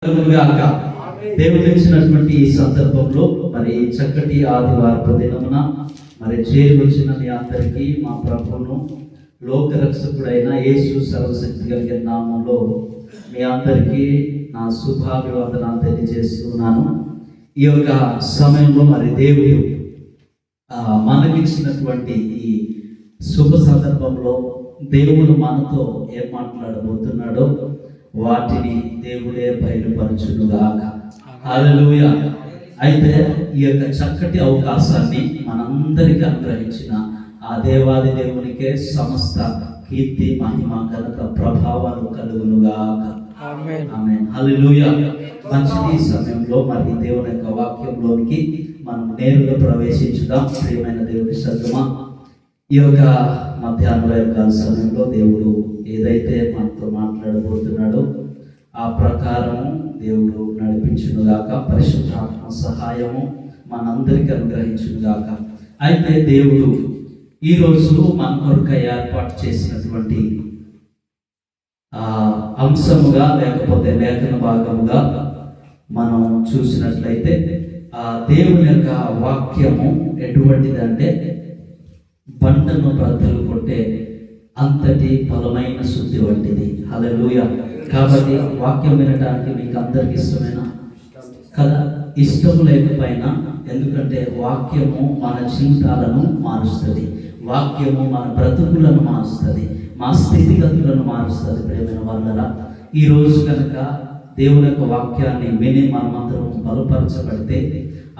దేవుడు ఇచ్చినటువంటి ఈ సందర్భంలో మరి చక్కటి ఆదివారపు దినమున మరి చేరువచ్చిన మీ అందరికీ మా ప్రభువును లోకరక్షకుడైన యేసు సర్వశక్తి కలిగిన నామంలో మీ అందరికీ నా శుభాభివందనాలు తెలియజేస్తున్నాను. ఈ యొక్క సమయంలో మరి దేవుడు మనకిచ్చినటువంటి ఈ శుభ సందర్భంలో దేవుడు మనతో ఏం మాట్లాడబోతున్నాడో వాటిని దేవుడే బయలుపరచునుగాక. హల్లెలూయా. అయితే ఈ యొక్క చక్కటి అవకాశాన్ని మనందరికీ అనుగ్రహించిన ఆ దేవాది దేవునికే సమస్త కీర్తి మహిమ ఘనత ప్రభావాలు కలుగునుగాక. ఆమేన్. హల్లెలూయా. మంచిది సమయంలో మరి దేవుని యొక్క వాక్యంలోనికి మనం నేరుగా ప్రవేశించుదాం. ప్రియమైన దేవుని సంగమా, ఈ యొక్క మధ్యాహ్న సమయంలో దేవుడు ఏదైతే మనతో మాట్లాడబోతున్నాడో ఆ ప్రకారము దేవుడు నడిపించునుగాక. పరిశుద్ధాత్మ సహాయము మనందరికీ అనుగ్రహించునుగాక. అయితే దేవుడు ఈరోజు మన కొరకు ఏర్పాటు చేసినటువంటి అంశముగా లేకపోతే లేఖన భాగముగా మనం చూసినట్లయితే దేవుని యొక్క వాక్యము ఎటువంటిదంటే బండను బద్దలు కొట్టే అంతటి బలమైన శుద్ధి వంటిది. హల్లెలూయా. కాబట్టి వాక్యం వినడానికి మీకు అందరికి ఇష్టమేనా కదా? ఇష్టం లేకపోయినా, ఎందుకంటే వాక్యము మన జీవితాలను మారుస్తుంది, వాక్యము మన బ్రతుకులను మారుస్తుంది, మా స్థితిగతులను మారుస్తుంది. ప్రియమైన వాళ్ళరా, ఈరోజు కనుక దేవుని యొక్క వాక్యాన్ని విని మనమందరం బలపరచబడితే,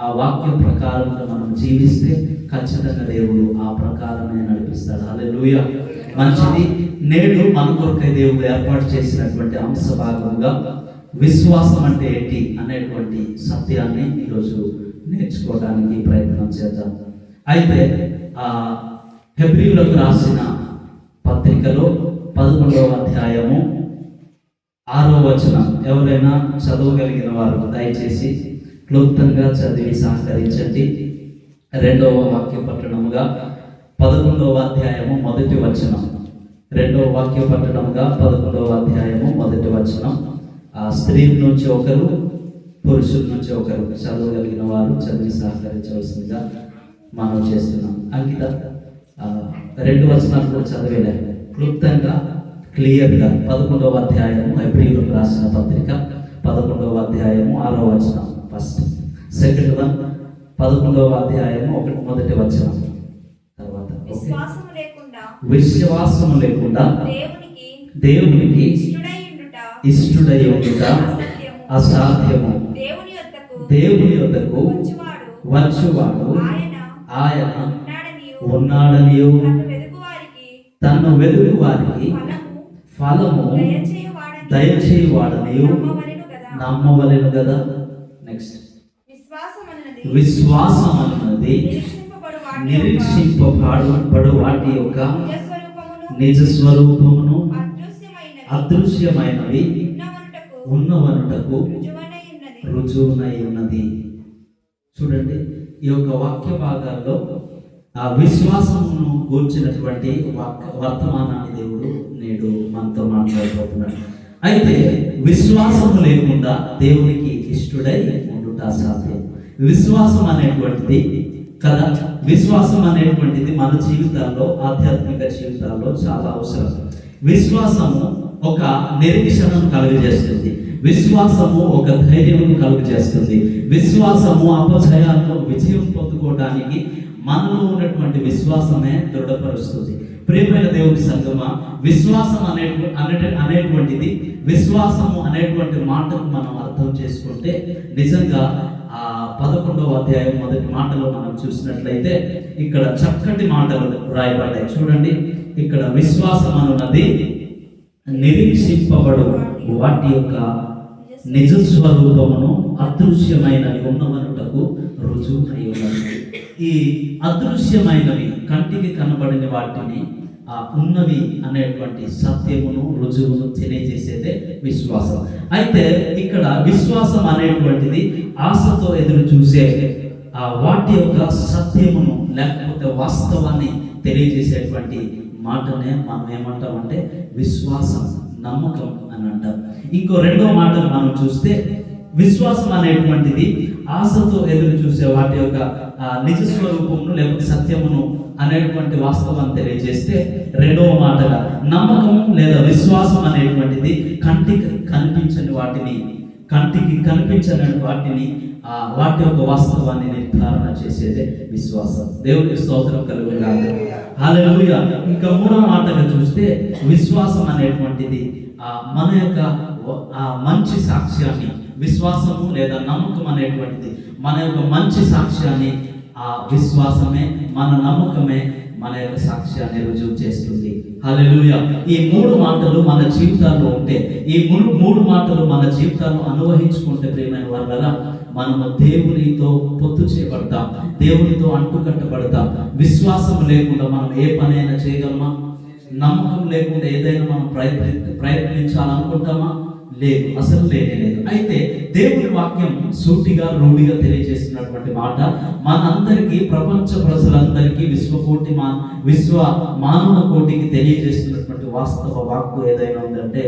ఆ వాక్య ప్రకారంగా మనం జీవిస్తే ఖచ్చితంగా దేవుడు ఆ ప్రకారమే నడిపిస్తాడు. హల్లెలూయా. మంచిది. నేడు మన కొరకై దేవుడు ఏర్పాటు చేసినటువంటి అంశ భాగంగా విశ్వాసం అంటే ఏంటి అనేటువంటి సత్యాన్ని ఈరోజు నేర్చుకోవడానికి ప్రయత్నం చేద్దాం. అయితే హెబ్రీయులకు రాసిన పత్రికలో 11వ అధ్యాయము 6వ వచనం ఎవరైనా చదవగలిగిన వారు దయచేసి క్లుప్తంగా చదివి సహకరించండి. 2వ వాక్య పట్టణముగా 11వ అధ్యాయము 1వ వచనం. 2వ వాక్య పట్టణముగా 11వ అధ్యాయము 1వ వచనం. స్త్రీ నుంచి ఒకరు, పురుషుల నుంచి ఒకరు చదవగలిగిన వారు చదివి సహకరించవలసిందిగా మనం చేస్తున్నాం. అంకిత 2 వచనాలు కూడా చదివేలే క్లుప్తంగా క్లియర్గా. 11వ అధ్యాయము హెబ్రీయులకు రాసిన పత్రిక 11వ అధ్యాయము 6వ వచనం. ఫస్ట్ సెకండ్ వన్ 11వ అధ్యాయము 1వ వచనం. తర్వాత విశ్వాసము లేకుండా దేవునికి ఇష్టుడై ఉండుట అసాధ్యము. దేవుని యొద్దకు వచ్చువాడు ఆయన ఉన్నాడనియు తన్ను వెదుకు వారికి ఫలము దయచేయువాడనియు నమ్మవలెను కదా. నెక్స్ట్, విశ్వాసం అన్నది నిరీక్షింపబడు వాటి యొక్క నిజ స్వరూపమును అదృశ్యమైనవి ఉన్నవనుటకు రుజువునై ఉన్నది. చూడండి, ఈ యొక్క వాక్య భాగాల్లో ఆ విశ్వాసమును కూర్చున్నటువంటి వర్తమానాన్ని దేవుడు నేడు మనతో మాట్లాడబోతున్నాడు. అయితే విశ్వాసము లేకుండా దేవునికి ఇష్టుడై ఉండుట అసాధ్యం. విశ్వాసం అనేటువంటిది కదా, విశ్వాసం అనేటువంటిది మన జీవితాల్లో, ఆధ్యాత్మిక జీవితాల్లో చాలా అవసరం. విశ్వాసము ఒక నిరీక్షణను కలుగజేస్తుంది, విశ్వాసము ఒక ధైర్యమును కలుగజేస్తుంది, విశ్వాసము అపజయాల్లో విజయం పొందుకోవడానికి మనలో ఉన్నటువంటి విశ్వాసమే దృఢపరుస్తుంది. ప్రియమైన దేవుని సంగమా, విశ్వాసం అనేటువంటిది, విశ్వాసము అనేటువంటి మాటను మనం అర్థం చేసుకుంటే నిజంగా 11వ అధ్యాయం 1వ మాటలో మనం చూసినట్లయితే ఇక్కడ చక్కటి మాటలు రాయబడ్డాయి. చూడండి, ఇక్కడ విశ్వాసం అన్నది నిరీక్షింపబడు వాటి యొక్క నిజ స్వరూపమును అదృశ్యమైనవి ఉన్నవనుటకు రుజువునై ఉన్నది. ఈ అదృశ్యమైనవి కంటికి కనబడిన వాటిని ఉన్నవి అనేటువంటి సత్యమును రుజువును తెలియజేసేదే విశ్వాసం. అయితే ఇక్కడ విశ్వాసం అనేటువంటిది ఆశతో ఎదురు చూసే వాటి యొక్క సత్యమును లేకపోతే వాస్తవాన్ని తెలియజేసేటువంటి మాటనే మనం ఏమంటామంటే విశ్వాసం. నమ్మకం అని అంటారు. ఇంకో రెండో మాట మనం చూస్తే విశ్వాసం అనేటువంటిది ఆశతో ఎదురు చూసే వాటి యొక్క నిజ స్వరూపమును లేకపోతే సత్యమును అనేటువంటి వాస్తవాన్ని తెలియజేస్తే, రెండవ మాటగా నమ్మకం లేదా విశ్వాసం అనేటువంటిది కంటికి కనిపించని వాటిని వాటి యొక్క వాస్తవాన్ని నిర్ధారణ చేసేదే విశ్వాసం. దేవునికి స్తోత్రం కలుగుగాక. హల్లెలూయా. ఇంకా మూడవ మాటగా చూస్తే విశ్వాసం అనేటువంటిది మన యొక్క మంచి సాక్ష్యాన్ని, విశ్వాసము లేదా నమ్మకం అనేటువంటిది మన యొక్క మంచి సాక్ష్యాన్ని, ఆ విశ్వాసమే మన నమ్మకమే మన యొక్క సాక్ష్యాన్ని రుజువు చేస్తుంది. హల్లెలూయా. ఈ మూడు మాటలు మన జీవితాల్లో ఉంటే, ఈ మూడు మాటలు మన జీవితాల్లో అనువహించుకుంటే ప్రియమైన వాళ్ళ మనము దేవునితో పొత్తు చేయబడతాం, దేవునితో అంటుకట్టబడతాం. విశ్వాసం లేకుండా మనం ఏ పనైనా చేయగలమా? నమ్మకం లేకుండా ఏదైనా మనం ప్రయత్నించాలనుకుంటామా? లేదు, అసలు లేదు. అయితే దేవుని వాక్యం సూటిగా రూఢిగా తెలియజేస్తున్నటువంటి మాట మనందరికీ, ప్రపంచ ప్రజలందరికీ, విశ్వ మానవ కోటికి తెలియజేస్తున్నటువంటి వాస్తవ వాక్కు ఏదైనా ఉందంటే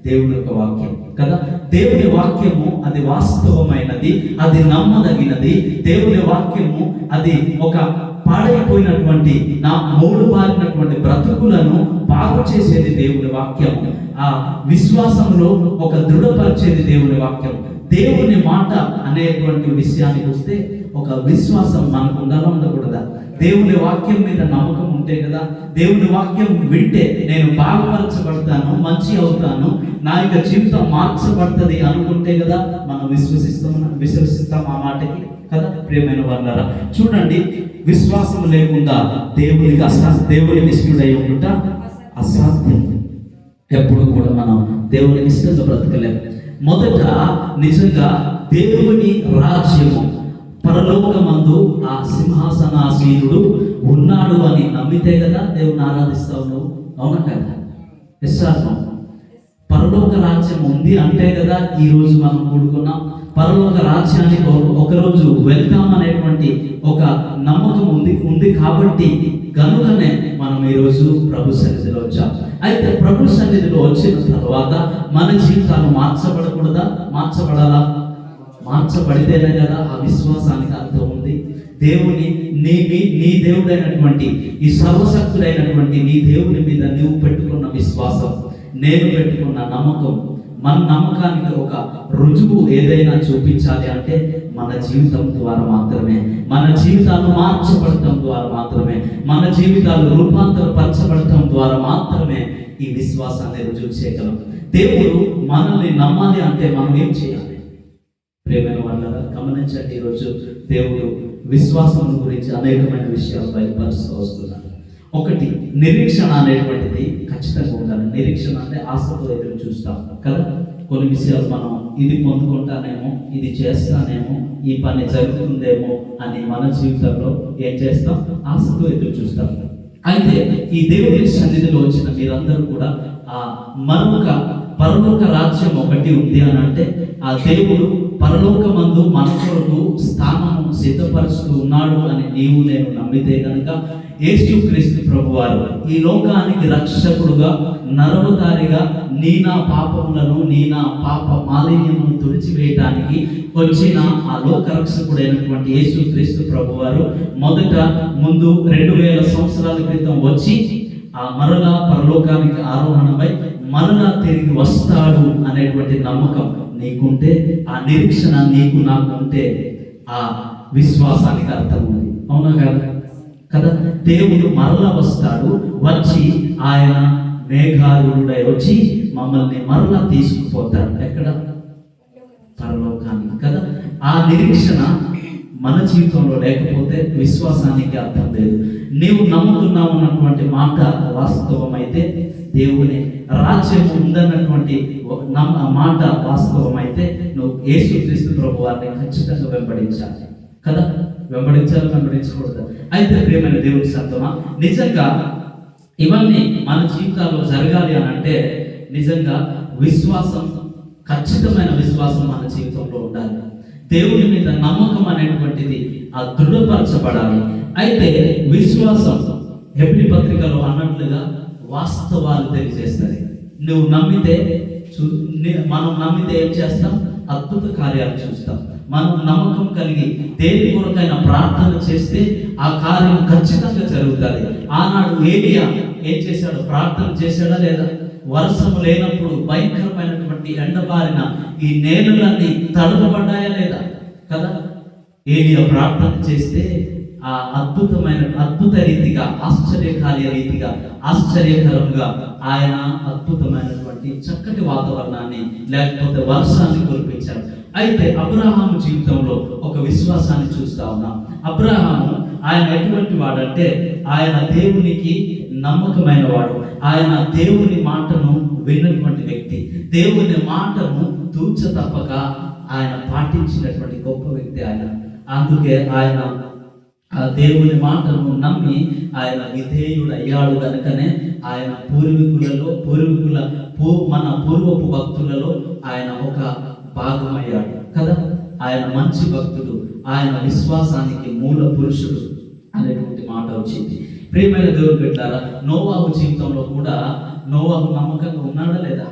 దేవుని యొక్క వాక్యం కదా. దేవుని వాక్యము అది వాస్తవమైనది, అది నమ్మదగినది. దేవుని వాక్యము అది ఒక పాడైపోయినటువంటి మూడు బారినటువంటి బ్రతుకులను బాగు చేసేది దేవుని వాక్యం. ఆ విశ్వాసంలో ఒక దృఢపరిచేది దేవుని వాక్యం. దేవుని మాట అనేటువంటి విషయానికి వస్తే ఒక విశ్వాసం మనకు ఉండాలా, ఉండకూడదా? దేవుని వాక్యం మీద నమ్మకం ఉంటే కదా, దేవుని వాక్యం వింటే నేను బాగుపరచబడతాను, మంచి అవుతాను, నా యొక్క జీవితం మార్చబడుతుంది అనుకుంటే కదా మనం విశ్వసిస్తాం ఆ మాటకి కదా. ప్రియమైన వాళ్ళారా, చూడండి, విశ్వాసం లేకుండా దేవునికి ఇష్టడై ఉండుట అసాధ్యం. ఎప్పుడు కూడా మనం దేవునికి ఇష్టంగా బ్రతకలేము. మొదట నిజంగా దేవుని రాజ్యము పరలోకమందు ఆ సింహాసనాసీనుడు ఉన్నాడు అని నమ్మితే కదా దేవుని ఆరాధిస్తావు నువ్వు, అవునా కదా? పరలోక రాజ్యం ఉంది అంటే కదా ఈ రోజు మనం కూడుకున్నాం. పరలోక రాజ్యానికి ఒకరోజు వెళ్తామనేటువంటి ఒక నమ్మకం ఉంది కాబట్టి కనుకనే మనం ఈరోజు ప్రభు సన్నిధిలో వచ్చాం. అయితే ప్రభు సన్నిధిలో వచ్చిన తర్వాత మన జీవితాలు మార్చబడాలా? మార్చబడితేనే కదా ఆ విశ్వాసానికి అర్థం ఉంది. దేవుని నీ దేవుడైనటువంటి, ఈ సర్వశక్తుడైనటువంటి నీ దేవుని మీద నువ్వు పెట్టుకున్న విశ్వాసం, నేను పెట్టుకున్న నమ్మకం, మన నమ్మకానికి ఒక రుజువు ఏదైనా చూపించాలి అంటే మన జీవితం ద్వారా మాత్రమే, మన జీవితాలు మార్చబడటం ద్వారా మాత్రమే, మన జీవితాలు రూపాంతరపరచబడటం ద్వారా మాత్రమే ఈ విశ్వాసాన్ని రుజువు చేయగలం. దేవుడు మనల్ని నమ్మాలి అంటే మనం ఏం చేయాలి? ప్రేమైన వాళ్ళ గమనించండి, ఈరోజు దేవుడు విశ్వాసం గురించి అనేకమైన విషయాలు బయలుపరుస్తూ వస్తున్నాడు. ఒకటి, నిరీక్షణ అనేటువంటిది ఖచ్చితంగా ఉండాలి. నిరీక్షణ అంటే ఆశతో ఎదురు చూస్తాం కదా. కొన్ని విషయాలు మనం ఇది పొందుకుంటానేమో, ఇది చేస్తానేమో, ఈ పని జరుగుతుందేమో అని మన జీవితంలో ఏం చేస్తాం? ఆశతో ఎదురు చూస్తాం. అయితే ఈ దేవుని సన్నిధిలో వచ్చిన మీరందరూ కూడా ఆ మరొక పరలోక రాజ్యం ఒకటి ఉంది అని అంటే, ఆ దేవుడు పరలోకమందు మన కొరకు స్థానము సిద్ధపరుస్తూ ఉన్నాడు అని నీవు నేను నమ్మితే కనుక యేసుక్రీస్తు ప్రభువారు ఈ లోకానికి రక్షకుడుగా, నరవతారిగా నా పాపములను, నా పాప మాలిన్యమును తుడిచివేయటానికి వచ్చిన ఆ లోక రక్షకుడైనటువంటి యేసుక్రీస్తు ప్రభువారు ముందు 2000 సంవత్సరాల క్రితం వచ్చి ఆ మరలా పరలోకానికి ఆరోహణమై మరలా తిరిగి వస్తాడు అనేటువంటి నమ్మకం నీకుంటే, ఆ నిరీక్షణ నీకు నాకు ఉంటే ఆ విశ్వాసానికి అర్థం ఉంది, అవునా కదా? దేవుడు మరలా వస్తాడు, వచ్చి ఆయన మేఘారుడై వచ్చి మమ్మల్ని మరలా తీసుకుపోతాడు. ఎక్కడ? పరలోకానికి కదా. ఆ నిరీక్షణ మన జీవితంలో లేకపోతే విశ్వాసానికి అర్థం లేదు. నీవు నమ్ముతున్నావు అన్నటువంటి మాట వాస్తవమైతే, దేవుని రాజ్యం ఉందన్నటువంటి మాట వాస్తవమైతే, నువ్వు యేసుక్రీస్తు ప్రభువారిని ఖచ్చితంగా వెంబడించాలి కదా. వెంబడించకూడదు. అయితే ప్రియమైన దేవుని సంగమా, నిజంగా ఇవన్నీ మన జీవితాల్లో జరగాలి అని అంటే నిజంగా విశ్వాసం, ఖచ్చితమైన విశ్వాసం మన జీవితంలో ఉండాలి. దేవుని మీద నమ్మకం అనేటువంటిది ఆ దృఢపరచబడాలి. అయితే విశ్వాసం హెబ్రీ పత్రికలో అన్నట్లుగా వాస్తవాలు తెలియజేస్తుంది. నువ్వు నమ్మితే మనం నమ్మితే ఏం చేస్తాం? అద్భుత కార్యాలు చూస్తాం. మనం నమ్మకం కలిగి దేని కొరకైనా ప్రార్థన చేస్తే ఆ కార్యం ఖచ్చితంగా జరుగుతుంది. ఆనాడు ఏలియా ఏం చేశాడు? ప్రార్థన చేశాడా లేదా? వర్షము లేనప్పుడు భయంకరమైనటువంటి ఎండబారిన ఈ నేలలన్నీ తడపబడ్డాయా లేదా? కదా, ఏలియా ప్రార్థన చేస్తే ఆ అద్భుత రీతిగా, ఆశ్చర్యకార్య రీతిగా, ఆశ్చర్యకరంగా ఆయన అద్భుతమైనటువంటి చక్కటి వాతావరణాన్ని లేకపోతే వర్షాన్ని కురిపించాడు. అయితే అబ్రహాము జీవితంలో ఒక విశ్వాసాన్ని చూస్తా ఉన్నాం. అబ్రహాము ఆయన ఎటువంటి వాడంటే ఆయన దేవునికి నమ్మకమైన వాడు. ఆయన దేవుని మాటను విన్నటువంటి వ్యక్తి. దేవుని మాటను తూచ తప్పక ఆయన పాటించినటువంటి గొప్ప వ్యక్తి ఆయన. అందుకే ఆయన ఆ దేవుని మాటను నమ్మి ఆయన విధేయుడు అయ్యాడు. కనుకనే ఆయన మన పూర్వపు భక్తులలో ఆయన ఒక భాగమయ్యాడు కదా. ఆయన మంచి భక్తుడు, ఆయన విశ్వాసానికి మూల పురుషుడు అనేటువంటి మాట వచ్చింది. ప్రియమైన దేవుని బిడ్డలారా, నోవాహు జీవితంలో కూడా నోవాహు నమ్మకంగా ఉన్నాడా లేదా?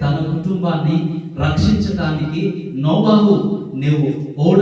తన కుటుంబాన్ని రక్షించడానికి నోవాహు నువ్వు ఓడ